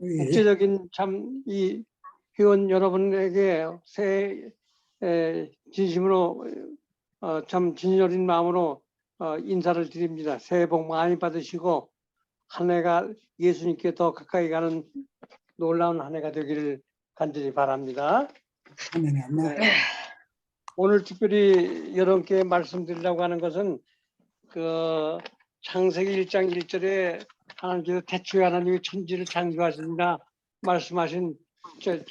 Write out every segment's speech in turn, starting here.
국제적인 참 이 회원 여러분에게 진심으로 참 진열인 마음으로 인사를 드립니다. 새해 복 많이 받으시고 한 해가 예수님께 더 가까이 가는 놀라운 한 해가 되기를 간절히 바랍니다. 오늘 특별히 여러분께 말씀드리려고 하는 것은 그 창세기 1장 1절에 하나님께서 태초에 하나님이 천지를 창조하시니라 말씀하신 첫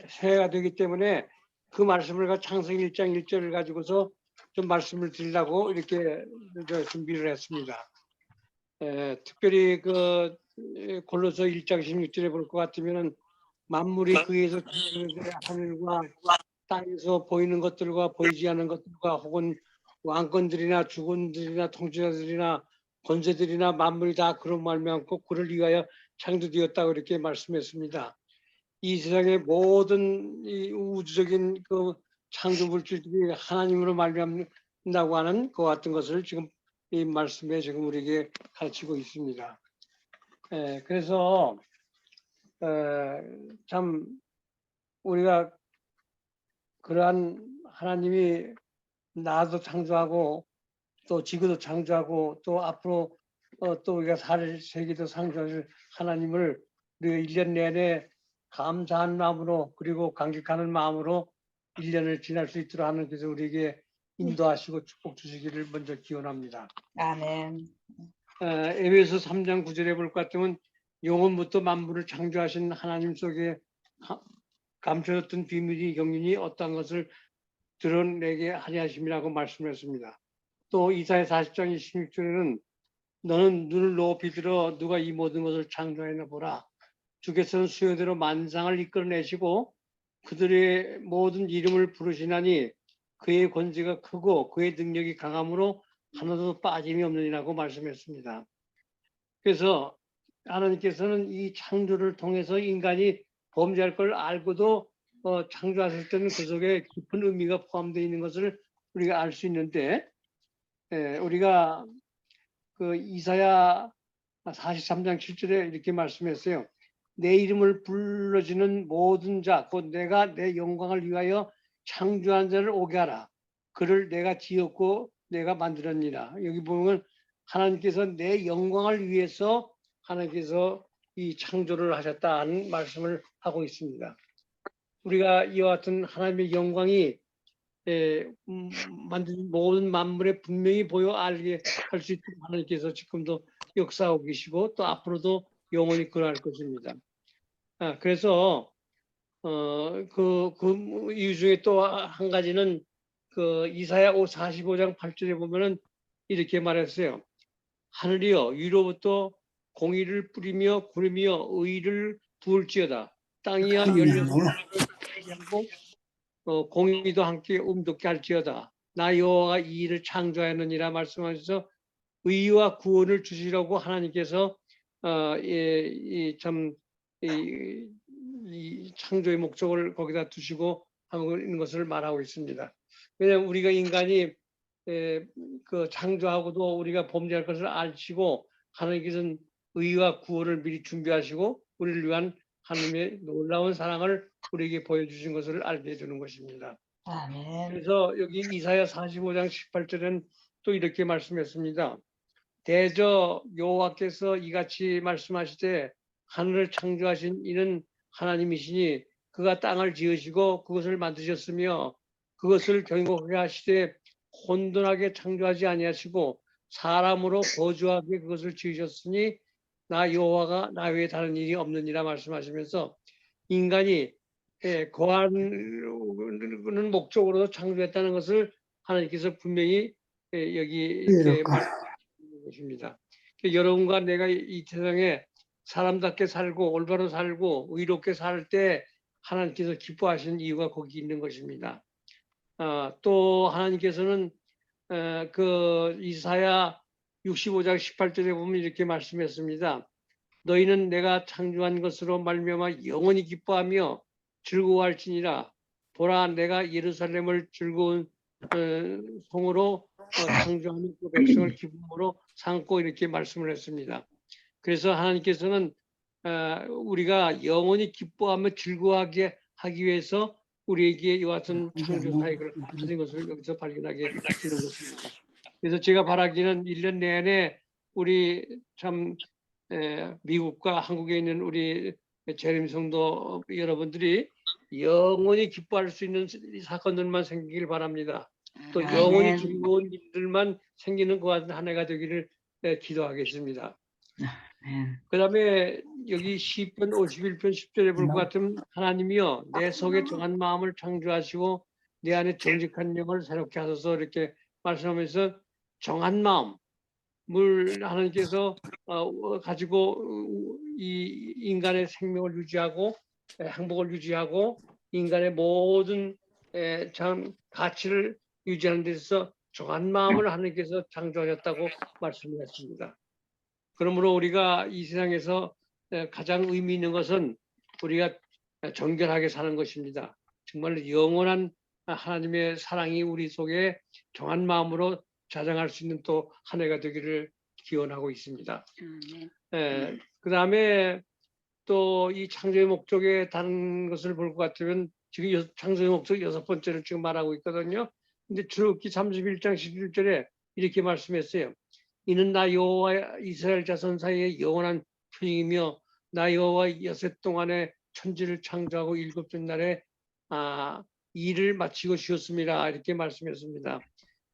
새해가 되기 때문에 그 말씀을 창세기 1장 1절을 가지고서 좀 말씀을 드리려고 이렇게 준비를 했습니다. 특별히 그 골로새 1장 16절에 볼 것 같으면은 만물이 그에서 하늘과 땅에서 보이는 것들과 보이지 않는 것들과 혹은 왕권들이나 주권들이나 통치자들이나 권세들이나 만물이 다 그런 말미암고 그를 위하여 창조되었다고 이렇게 말씀했습니다. 이 세상의 모든 이 우주적인 그 창조 물질들이 하나님으로 말미암는다고 하는 그 같은 것을 지금 이 말씀에 지금 우리에게 가르치고 있습니다. 그래서 참 우리가 그러한 하나님이 나도 창조하고 또 지구도 창조하고 또 앞으로 또 우리가 살 세계도 창조할 하나님을 우리가 1년 내내 감사한 마음으로 그리고 감격하는 마음으로 1년을 지날 수 있도록 하나님께서 우리에게 인도하시고 축복 주시기를 먼저 기원합니다. 아멘. 에베소 3장 9절에 볼 것 같으면 영원부터 만물을 창조하신 하나님 속에 감춰졌던 비밀이 경륜이 어떤 것을 드러내게 하려 하심이라고 말씀했습니다. 또 이사야 40장 26절에는 너는 눈을 높이 들어 누가 이 모든 것을 창조하였나 보라. 주께서는 수요대로 만상을 이끌어내시고 그들의 모든 이름을 부르시나니 그의 권세가 크고 그의 능력이 강함으로 하나도 빠짐이 없느니라고 말씀했습니다. 그래서 하나님께서는 이 창조를 통해서 인간이 범죄할 걸 알고도 창조하실 때는 그 속에 깊은 의미가 포함되어 있는 것을 우리가 알 수 있는데 우리가 그 이사야 43장 7절에 이렇게 말씀했어요. 내 이름을 불러주는 모든 자, 곧 내가 내 영광을 위하여 창조한 자를 오게 하라. 그를 내가 지었고 내가 만들었니라. 여기 보면 하나님께서 내 영광을 위해서 하나님께서 이 창조를 하셨다는 말씀을 하고 있습니다. 우리가 이와 같은 하나님의 영광이 만든 모든 만물에 분명히 보여 알게 할 수 있도록 하나님께서 지금도 역사하고 계시고 또 앞으로도 영원히 그러할 것입니다. 그래서 그 이유 중에 또 한 가지는 그 이사야 45장 8절에 보면은 이렇게 말했어요. 하늘이여 위로부터 공의를 뿌리며 구르며 의를 부을지어다. 땅이야 열려서 하고 공의도 함께 움돋게 할지어다. 나 여호와가 이 일을 창조하였느니라 말씀하셔서 의와 구원을 주시려고 하나님께서 이 창조의 목적을 거기다 두시고 하고 있는 것을 말하고 있습니다. 왜냐하면 우리가 인간이 그 창조하고도 우리가 범죄할 것을 아시고 하나님께서는 의와 구원을 미리 준비하시고 우리를 위한 하나님의 놀라운 사랑을 우리에게 보여주신 것을 알게 해주는 것입니다. 아멘. 그래서 여기 이사야 45장 18절에는 또 이렇게 말씀했습니다. 대저 여호와께서 이같이 말씀하시되 하늘을 창조하신 이는 하나님이시니 그가 땅을 지으시고 그것을 만드셨으며 그것을 경고하게 하시되 혼돈하게 창조하지 아니하시고 사람으로 거주하게 그것을 지으셨으니 나 여호와가 나 외에 다른 일이 없느니라 말씀하시면서 인간이 거하는 목적으로 창조했다는 것을 하나님께서 분명히 여기 이렇게 말씀하시는 것입니다. 여러분과 내가 이 세상에 사람답게 살고 올바로 살고 의롭게 살 때 하나님께서 기뻐하시는 이유가 거기 있는 것입니다. 또 하나님께서는 그 이사야 65장 18절에 보면 이렇게 말씀했습니다. 너희는 내가 창조한 것으로 말미암아 영원히 기뻐하며 즐거워할지니라. 보라 내가 예루살렘을 즐거운 성으로 창조하는 그 백성을 기쁨으로 삼고 이렇게 말씀을 했습니다. 그래서 하나님께서는 우리가 영원히 기뻐하며 즐거워하게 하기 위해서 우리에게 이와 같은 창조 사역을 하는 것을 여기서 발견하게 되는 것입니다. 그래서 제가 바라기는 1년 내내 우리 참 미국과 한국에 있는 우리 재림 성도 여러분들이 영원히 기뻐할 수 있는 사건들만 생기길 바랍니다. 또 영원히 아멘. 즐거운 일들만 생기는 것 같은 한 해가 되기를 기도하겠습니다. 아멘. 그 다음에 여기 시편 51편 10절에 볼 것 같으면 하나님이여 내 속에 정한 마음을 창조하시고 내 안에 정직한 영을 새롭게 하소서 이렇게 말씀하면서 정한 마음을 하나님께서 가지고 이 인간의 생명을 유지하고 행복을 유지하고 인간의 모든 참 가치를 유지하는 데 있어서 정한 마음을 하나님께서 창조하셨다고 말씀하셨습니다. 그러므로 우리가 이 세상에서 가장 의미 있는 것은 우리가 정결하게 사는 것입니다. 정말 영원한 하나님의 사랑이 우리 속에 정한 마음으로 자정할 수 있는 또 한 해가 되기를 기원하고 있습니다. 그 다음에 또 이 창조의 목적에 다른 것을 볼 것 같으면 지금 창조의 목적 6번째를 지금 말하고 있거든요. 근데 출애굽기 31장 11절에 이렇게 말씀했어요. 이는 나 여호와 이스라엘 자손 사이에 영원한 표징이며 나 여호와 여세 동안에 천지를 창조하고 일곱째 날에 일을 마치고 쉬었습니다. 이렇게 말씀했습니다.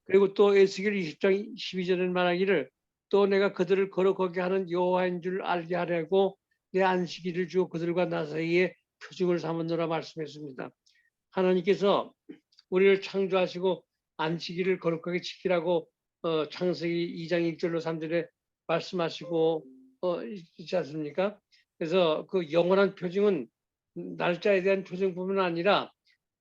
그리고 또 에스겔 20장 12절에 말하기를 또 내가 그들을 거룩하게 하는 여호와인 줄 알게 하려고 내 안식일을 주어 그들과 나 사이에 표징을 삼았노라 말씀했습니다. 하나님께서 우리를 창조하시고 안식일을 거룩하게 지키라고 창세기 2장 1절로 3절에 말씀하시고 있지 않습니까? 그래서 그 영원한 표징은 날짜에 대한 표징뿐만 아니라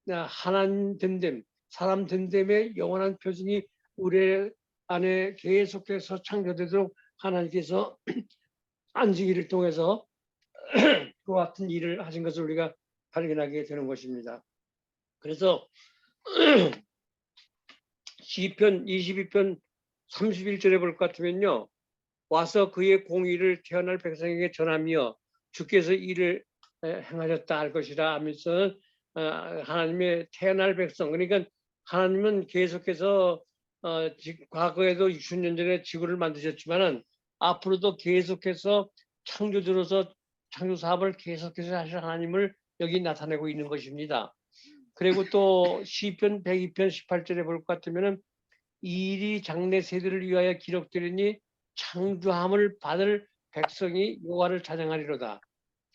하나님 됨됨, 사람 됨됨의 영원한 표징이 우리 안에 계속해서 창조되도록 하나님께서 안식일을 통해서 그와 같은 일을 하신 것을 우리가 발견하게 되는 것입니다. 그래서 시편 22편 31절에 볼 것 같으면요. 와서 그의 공의를 태어날 백성에게 전하며 주께서 이를 행하셨다 할 것이라 하면서 하나님의 태어날 백성, 그러니까 하나님은 계속해서 과거에도 60년 전에 지구를 만드셨지만은 앞으로도 계속해서 창조주로서 창조 사업을 계속해서 하실 하나님을 여기 나타내고 있는 것입니다. 그리고 또 시편 102편 18절에 볼 것 같으면은 이 일이 장래 세대를 위하여 기록되리니 창조함을 받을 백성이 여호와를 찬양하리로다.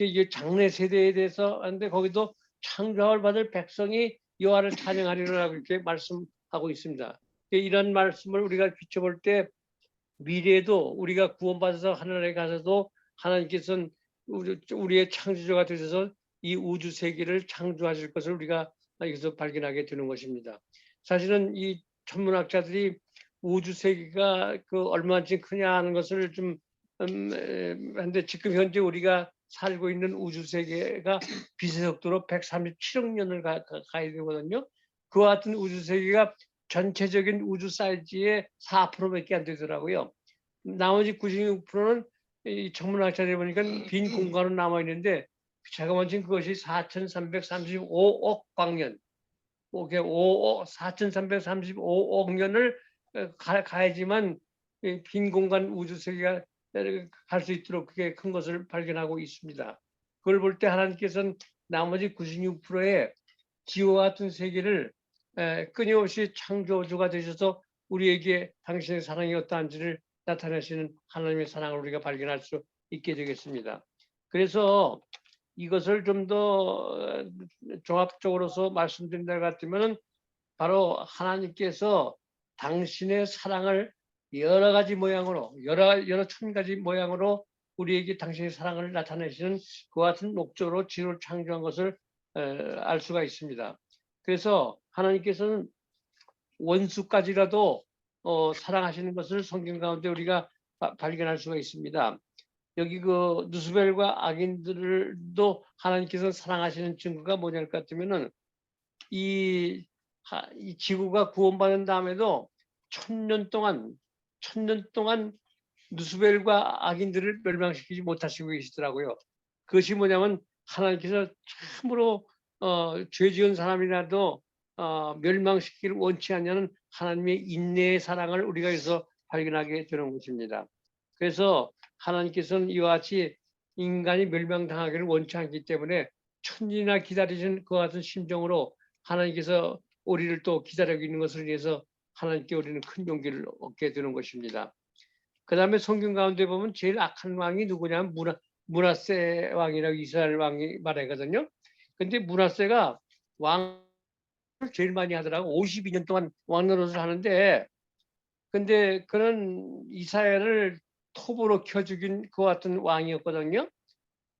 이게 장래 세대에 대해서 하는데 거기도 창조함을 받을 백성이 여호와를 찬양하리로라고 이렇게 말씀하고 있습니다. 이런 말씀을 우리가 비춰볼 때 미래에도 우리가 구원받아서 하늘에 가서도 하나님께서는 우리의 창조주가 되셔서 이 우주 세계를 창조하실 것을 우리가 여기서 발견하게 되는 것입니다. 사실은 이 천문학자들이 우주 세계가 얼마나 크냐 하는 것을 좀 근데 지금 현재 우리가 살고 있는 우주 세계가 빛의 속도로 137억 년을 가야 되거든요. 그와 같은 우주 세계가 전체적인 우주 사이즈의 4%밖에 안 되더라고요. 나머지 96%는 이 천문학자들이 보니까 빈 공간으로 남아 있는데 자그마한 그것이 4,335억 광년, 4,335억 년을 가야지만 빈 공간 우주 세계가 갈 수 있도록 그게 큰 것을 발견하고 있습니다. 그걸 볼 때 하나님께서는 나머지 96%의 지구와 같은 세계를 끊임없이 창조주가 되셔서 우리에게 당신의 사랑이 어떠한지를 나타내시는 하나님의 사랑을 우리가 발견할 수 있게 되겠습니다. 그래서 이것을 좀 더 종합적으로서 말씀드린다 같으면 바로 하나님께서 당신의 사랑을 여러 가지 모양으로 여러 천 가지 모양으로 우리에게 당신의 사랑을 나타내시는 그와 같은 목적으로 지구를 창조한 것을 알 수가 있습니다. 그래서 하나님께서는 원수까지라도 사랑하시는 것을 성경 가운데 우리가 발견할 수가 있습니다. 여기 그 누스벨과 악인들도 하나님께서 사랑하시는 증거가 뭐냐 할 것 같으면은 이 지구가 구원받은 다음에도 1000년 동안 누스벨과 악인들을 멸망시키지 못하시고 계시더라고요. 그것이 뭐냐면 하나님께서 참으로 죄 지은 사람이라도 멸망시키기를 원치 않냐는 하나님의 인내의 사랑을 우리가 여기서 발견하게 되는 것입니다. 그래서 하나님께서는 이와 같이 인간이 멸망당하기를 원치 않기 때문에 천년이나 기다리신 그와 같은 심정으로 하나님께서 우리를 또 기다리고 있는 것을 위해서 하나님께 우리는 큰 용기를 얻게 되는 것입니다. 그 다음에 성경 가운데 보면 제일 악한 왕이 누구냐면 므낫세 왕이라고 이스라엘 왕이 말하거든요. 근데 므낫세가 왕을 제일 많이 하더라고. 52년 동안 왕 노릇을 하는데, 근데 그는 이스라엘을 톱으로 켜 죽인 그 같은 왕이었거든요.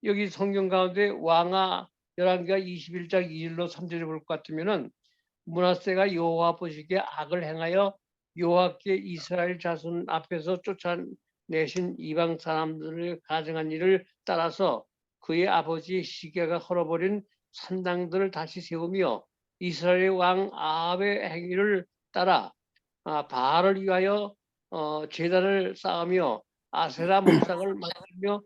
여기 성경 가운데 왕하 11기가 21장 2절로 3절을 볼 것 같으면은 므낫세가 여호와 보시기에 악을 행하여 여호와께 이스라엘 자손 앞에서 쫓아내신 이방 사람들을 가증한 일을 따라서 그의 아버지 시게가 헐어버린 산당들을 다시 세우며 이스라엘 왕 아합의 행위를 따라 바알을 위하여 제단을 쌓으며 아세라 목상을 만들며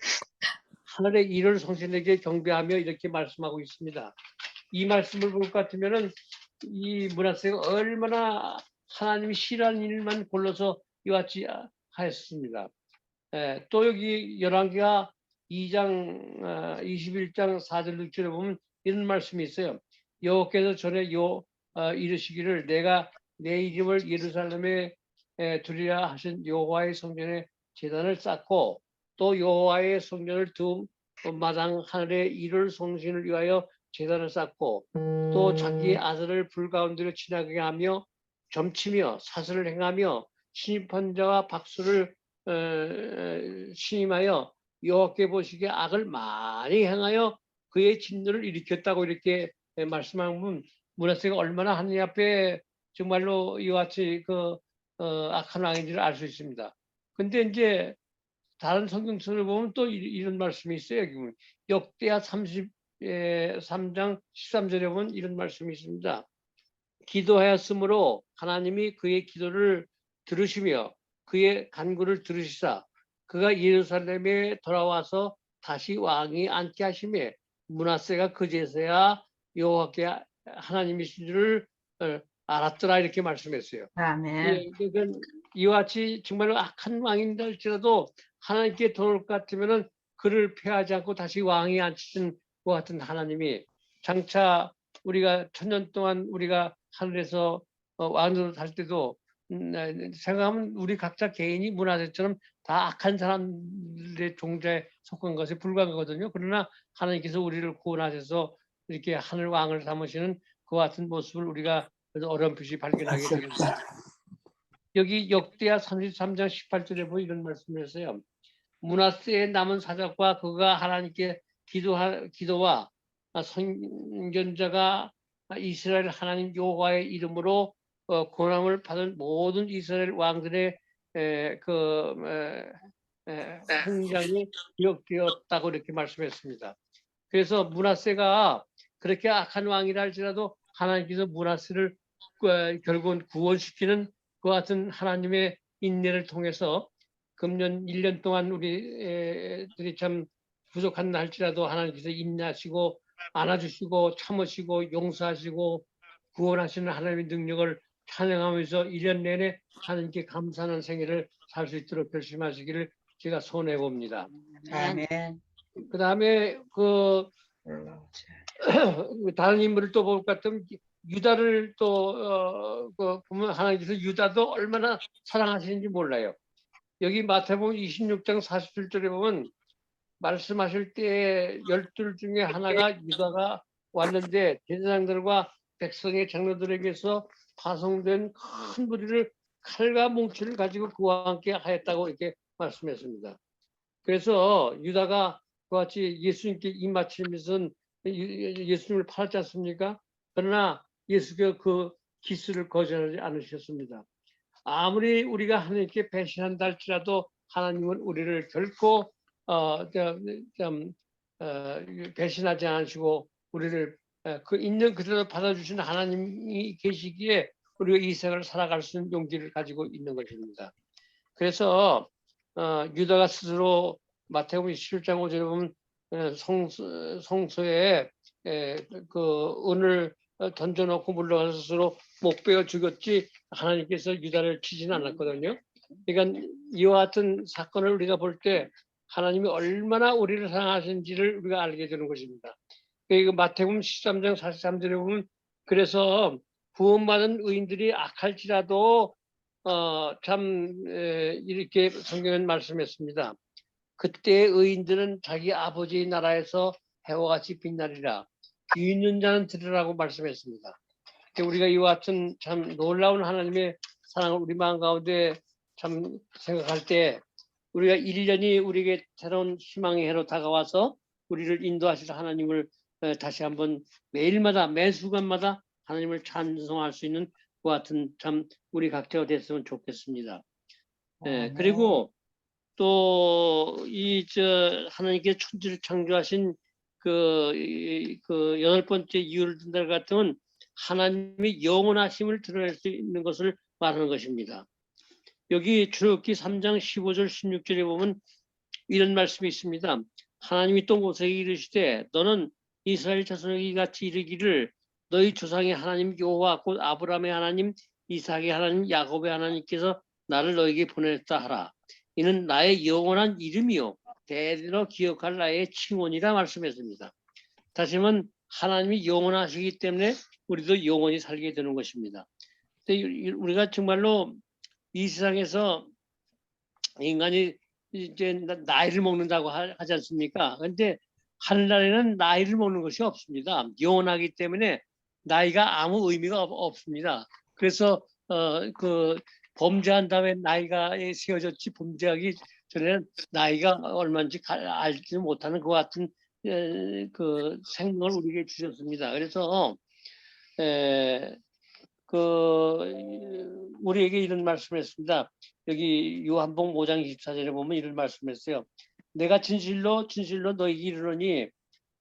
하늘의 일을 성신에게 경배하며 이렇게 말씀하고 있습니다. 이 말씀을 볼 것 같으면은 이 므낫세가 얼마나 하나님이 싫어하는 일만 골라서 이와 같이 하였습니다. 또 여기 열왕기하 2장 21장 4절 6절에 보면 이런 말씀이 있어요. 여호와께서 전에 이르시기를 내가 내 이름을 예루살렘에 두리라 하신 여호와의 성전에 제단을 쌓고 또 여호와의 성전을 두 마당 하늘의 일을 성신을 위하여 제단을 쌓고 또 자기의 아들을 불 가운데로 지나게 하며 점치며 사슬을 행하며 신입한 자와 박수를 신임하여 여호와께 보시기에 악을 많이 행하여 그의 진노를 일으켰다고 이렇게 말씀하면 므낫세가 얼마나 하느님 앞에 정말로 이와 같이 악한 왕인지를 알 수 있습니다. 근데 이제 다른 성경서를 보면 또 이런 말씀이 있어요. 여기 보면 역대하 33장 13절에 보면 이런 말씀이 있습니다. 기도하였으므로 하나님이 그의 기도를 들으시며 그의 간구를 들으시사 그가 예루살렘에 돌아와서 다시 왕이 앉게 하심에 므낫세가 그제서야 여호와께 하나님이신 줄을 알았더라 이렇게 말씀했어요. 아멘. 그러니까 이와 같이 정말로 악한 왕인다 할지라도 하나님께 돌아올 것 같으면은 그를 폐하지 않고 다시 왕이 앉히신 것 같은 하나님이 장차 우리가 천년 동안 우리가 하늘에서 왕으로 살 때도 생각하면 우리 각자 개인이 므낫세처럼 다 악한 사람들의 종자에 속한 것에 불과하거든요. 그러나 하나님께서 우리를 구원하셔서 이렇게 하늘 왕을 삼으시는 그 같은 모습을 우리가 어렴풋이 발견하게 됩니다. 여기 역대하 33장 18절에 보면 이런 말씀을 했어요. 므낫세의 남은 사적과 그가 하나님께 기도와 선견자가 이스라엘 하나님 여호와의 이름으로 권함을 받은 모든 이스라엘 왕들의 행장이 기억되었다고 이렇게 말씀했습니다. 그래서 므낫세가 그렇게 악한 왕이라 할지라도 하나님께서 므낫세를 결국은 구원시키는 그 같은 하나님의 인내를 통해서 금년 1년 동안 우리들이 참 부족한 할지라도 하나님께서 인내하시고 안아주시고 참으시고 용서하시고 구원하시는 하나님의 능력을 찬양하면서 1년 내내 하나님께 감사하는 생애를 살 수 있도록 결심하시기를 제가 손해 봅니다. 아멘. 그 다음에 다른 인물을 또 볼 것 같으면 유다를 또 보면 하나님께서 유다도 얼마나 사랑하시는지 몰라요. 여기 마태복음 26장 47절에 보면 말씀하실 때 12 중에 하나가 유다가 왔는데 제사장들과 백성의 장로들에게서 파송된 큰 무리를 칼과 뭉치를 가지고 그와 함께 하였다고 이렇게 말씀했습니다. 그래서 유다가 그와 같이 예수님께 입맞추면서 예수님을 팔았지 않습니까? 그러나 예수께서 그 기스를 거절하지 않으셨습니다. 아무리 우리가 하나님께 배신한다 할지라도 하나님은 우리를 결코 배신하지 않으시고 우리를 그 있는 그대로 받아주시는 하나님이 계시기에 우리가 이 생을 살아갈 수 있는 용기를 가지고 있는 것입니다. 그래서 유다가 스스로 마태복음 17장 5절에 보면 성소에 그 은을 던져놓고 물러가서 스스로 목 베어 죽였지 하나님께서 유다를 치지는 않았거든요. 그러니까 이와 같은 사건을 우리가 볼 때 하나님이 얼마나 우리를 사랑하시는지를 우리가 알게 되는 것입니다. 그 마태복음 13장 43절에 보면 그래서 구원받은 의인들이 악할지라도 이렇게 성경은 말씀했습니다. 그때의 의인들은 자기 아버지의 나라에서 해와 같이 빛나리라. 귀 있는 자는 들으라고 말씀했습니다. 우리가 이와 같은 참 놀라운 하나님의 사랑을 우리 마음 가운데 참 생각할 때 우리가 1년이 우리에게 새로운 희망의 해로 다가와서 우리를 인도하실 하나님을 다시 한번 매일마다 매 순간마다 하나님을 찬송할 수 있는 그와 같은 참 우리 각자가 됐으면 좋겠습니다. 그리고 또 하나님께 천지를 창조하신 그 8번째 이유를 든다 같으면 하나님의 영원하심을 드러낼 수 있는 것을 말하는 것입니다. 여기 출애굽기 3장 15절 16절에 보면 이런 말씀이 있습니다. 하나님이 또 모세에게 이르시되 너는 이스라엘 자손에게 이같이 이르기를 너희 조상의 하나님 여호와 곧 아브라함의 하나님 이삭의 하나님 야곱의 하나님께서 나를 너에게 보냈다 하라. 이는 나의 영원한 이름이요 대대로 기억할 나의 칭언이라 말씀했습니다. 다시 말하면 하나님이 영원하시기 때문에 우리도 영원히 살게 되는 것입니다. 우리가 정말로 이 세상에서 인간이 이제 나이를 먹는다고 하지 않습니까? 그런데 하늘나라에는 나이를 먹는 것이 없습니다. 영원하기 때문에 나이가 아무 의미가 없습니다. 그래서 그 범죄한 다음에 나이가 세워졌지 범죄하기 전에는 나이가 얼마인지 알지 못하는 것 같은 그 생명을 우리에게 주셨습니다. 그래서 우리에게 이런 말씀을 했습니다. 여기 요한복음 5장 24절에 보면 이런 말씀했어요. 내가 진실로 너희에게 이르노니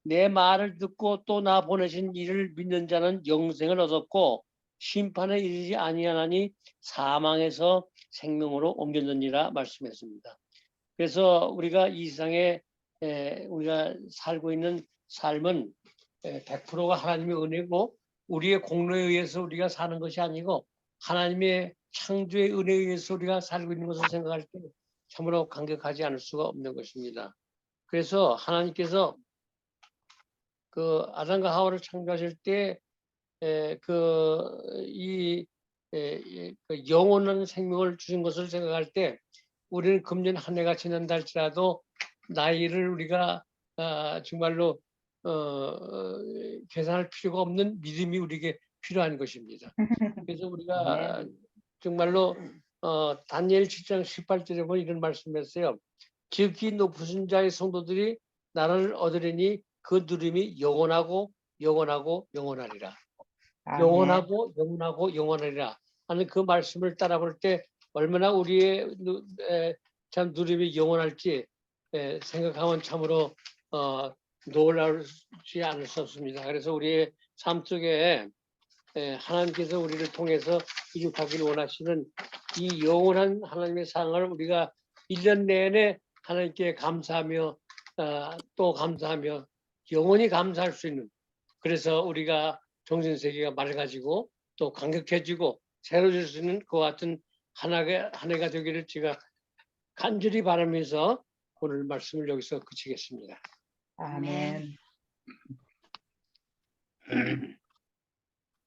내 말을 듣고 또 나 보내신 이를 믿는 자는 영생을 얻었고 심판에 이르지 아니하나니 사망에서 생명으로 옮겨졌니라 말씀했습니다. 그래서 우리가 이 세상에 우리가 살고 있는 삶은 100%가 하나님의 은혜고 우리의 공로에 의해서 우리가 사는 것이 아니고 하나님의 창조의 은혜에 의해서 우리가 살고 있는 것을 생각할 때 참으로 감격하지 않을 수가 없는 것입니다. 그래서 하나님께서 그 아담과 하와를 창조하실 때 영원한 생명을 주신 것을 생각할 때 우리는 금년 한 해가 지난다 할지라도 나이를 우리가 정말로 계산할 필요가 없는 믿음이 우리에게 필요한 것입니다. 그래서 우리가 정말로 다니엘 7장 18절에 보면 이런 말씀했어요. 지극히 높으신 자의 성도들이 나를 얻으리니 그 누림이 영원하고 영원하리라. 영원하고 영원하리라 하는 그 말씀을 따라 볼 때 얼마나 우리의 참 누림이 영원할지 생각하면 참으로 놀라지 않을 수 없습니다. 그래서 우리의 삶 속에 하나님께서 우리를 통해서 이룩하기를 원하시는 이 영원한 하나님의 사랑을 우리가 1년 내내 하나님께 감사하며 또 감사하며 영원히 감사할 수 있는 그래서 우리가 정신세계가 맑아지고 또 감격해지고 새로워질 수 있는 그와 같은 한 해가 되기를 제가 간절히 바라면서 오늘 말씀을 여기서 그치겠습니다. 아멘.